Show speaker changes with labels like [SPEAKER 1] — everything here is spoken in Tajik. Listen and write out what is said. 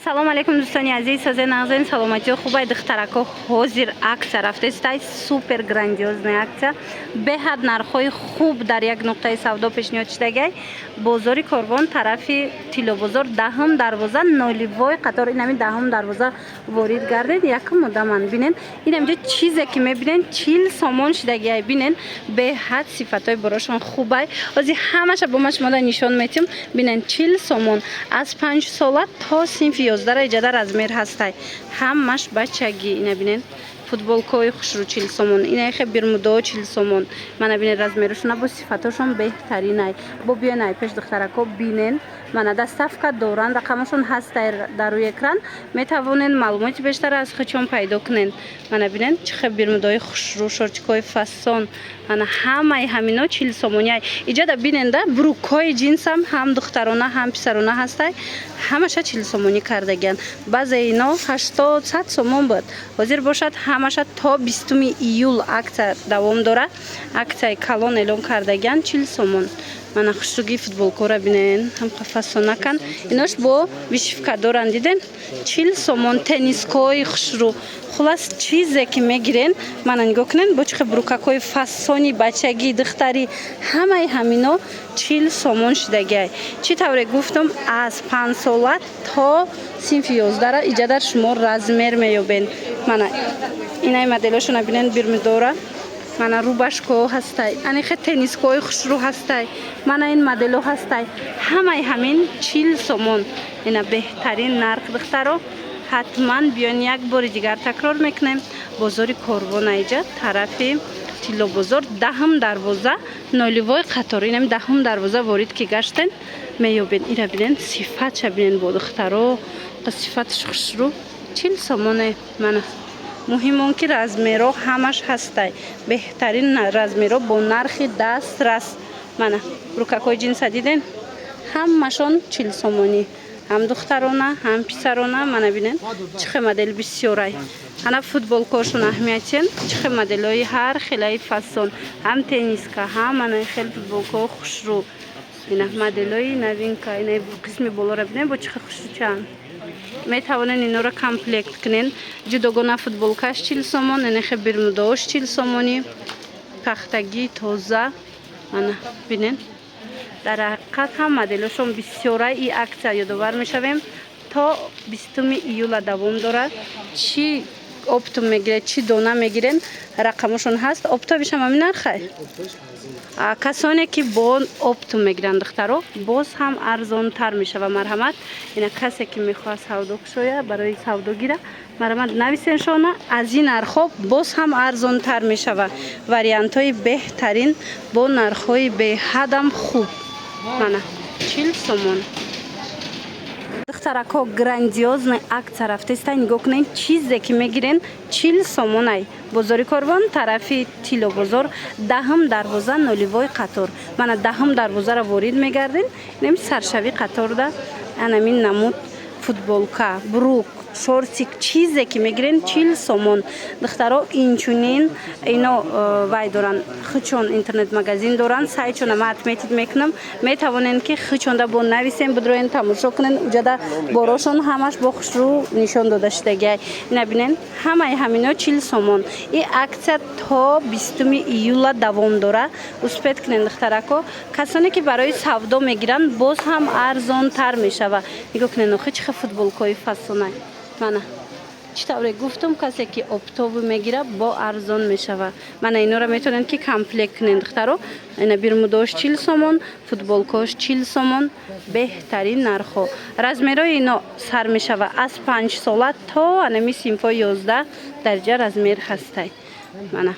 [SPEAKER 1] салом алейкум дӯстони азиз, созаи нағзони саломатии хубай духтарако ҳозир аксия рафтаистай супер грандиозная аксия беҳад нархҳои хуб дар як нуқтаи савдо пешниҳод шудагай бозори Корвон тарафи Тилобозор даҳум дарвоза ноливой қатор инами даҳум дарвоза ворид гардед якум одаман бинен ин амҷо чизе ки мебинен 40 сомон шудагай бинен беҳад сифатҳои барошон хубай ҳозир ҳамаша бо ма шумода нишон метим бинен 40 сомон аз 5 сола то синфи 11 иҷада размер ҳастай ҳамаш бачагӣ ина бинен футболкаҳои хушрӯ 40 сомон ина хе бермудаҳо 40 сомон мана бинен размерашона бо сифатҳошон беҳтаринай бо биёнай пеш духтарако бинен мана доставка доранд рақамашон ҳастай дар рӯи экран метавонен маълумоти бештар аз хучон пайдо кунен мана бинен чӣ хел бермудаҳои хушрӯ шортикҳои фасон мана ҳамаи ҳамино 40 сомоняй иҷада биненда брукҳои ҷинсам ҳам духтарона ҳам писарона ҳастай ҳамаша 40 сомонӣ кардагиянд баъзе ино 80-100 сомон буд ҳозир бошад ҳамаша то 20 июл аксия давом дорад аксияи калон эълон кардагиянд 40 сомон мана хушругии футболкора бинен ҳам фасонакан инош бо вишивка доранд диден 40 сомон теннискаҳои хушрӯ хулас чизе ки мегирен мана нигоҳ кунен бо чихе брукакҳои фасони бачагӣ духтарӣ ҳамаи ҳамино 40 сомон шудагиай чӣ тавре гуфтам аз 5 сола то синфи 11 иҷада шумо размер меёбен мана инаи моделошона бинен бермудора мана рубашкаҳо ҳастай анихе теннискаҳои хушрӯ ҳастай мана ин моделҳо ҳастай ҳамаи ҳамин 40 сомон ина беҳтарин нарх духтаро ҳатман биён як бори дигар такрор мекунем бозори Корвон аиҷа тарафи Тилобозор даҳум дарвоза ноливой қатор инами даҳум дарвоза ворид ки гаштен меёбен ира бинен сифатша бинен бо духтаро сифатш хушрӯ 40 сомоне мана муҳим он ки размеро ҳамаш ҳастай беҳтарин размеро бо нархи дастрас мана рукакҳои ҷинса диден ҳамашон 40 сомонӣ ҳам духтарона ҳам писарона мана бинен чихе модел бисёрай ана футболкаҳошон аҳамиятен чихе моделҳои ҳар хелаи фасон ҳам тенниска ҳам ана хел футболкаҳо хушрӯ ина моделҳои новинка ина қисми болора бинен бо чихе хушрӯчаанд метавонен инора комплект кунен ҷудогона футболкаш 40 сомон инахе бермудаҳош 40 сомонӣ пахтагии тоза мана бинен дар ҳақиқат ҳам моделошон бисёрай и аксия ёдовар мешавем то 20 июла давом дорад чӣ оптум мегиред чӣ дона мегирен рақамошон ҳаст оптовишам ҳамин нархай касоне ки бо оптум мегиранд духтаро боз ҳам арзонтар мешава марҳамат ина касе ки мехоҳад савдо кушоя барои савдо гира марҳамат нависен шона аз ин нархҳо боз ҳам арзонтар мешава вариантҳои беҳтарин бо нархҳои беҳадам хуб мана 40 сомон духтарако грандиозная аксия рафтаистай нигоҳ кунен чизе ки мегирен 40 сомонай бозори Корвон тарафи Тилобозор даҳум дарвоза ноливой қатор мана даҳум дарвозаро ворид мегарден инами саршави қаторда анамин намуд футболка брук шортик чизе ки мегирен 40 сомон духтаро инчунин ино вай доранд хучон интернет магазин доранд сайтчона ма отметид мекунам метавонен ки хучонда бо нависен бидроен тамошо кунен уҷада борошон ҳамаш бо хушрӯ нишон дода шудагиай ина бинен ҳамаи ҳамино 40 сомон и аксия то 20 июла давом дора успед кунен духтарако касоне ки барои савдо мегиранд боз ҳам арзонтар мешава нигоҳ кунен охи чихе футболкаҳои фасонай мана чӣ тавре гуфтам касе ки оптову мегира бо арзон мешава мана инора метавонед ки комплект кунед духтаро ина бермудаҳош 40 сомон футболкаҳош 40 сомон беҳтарин нархҳо размерои ино сар мешава аз 5 сола то анами синфҳои 11 дарҷа размер ҳастай мана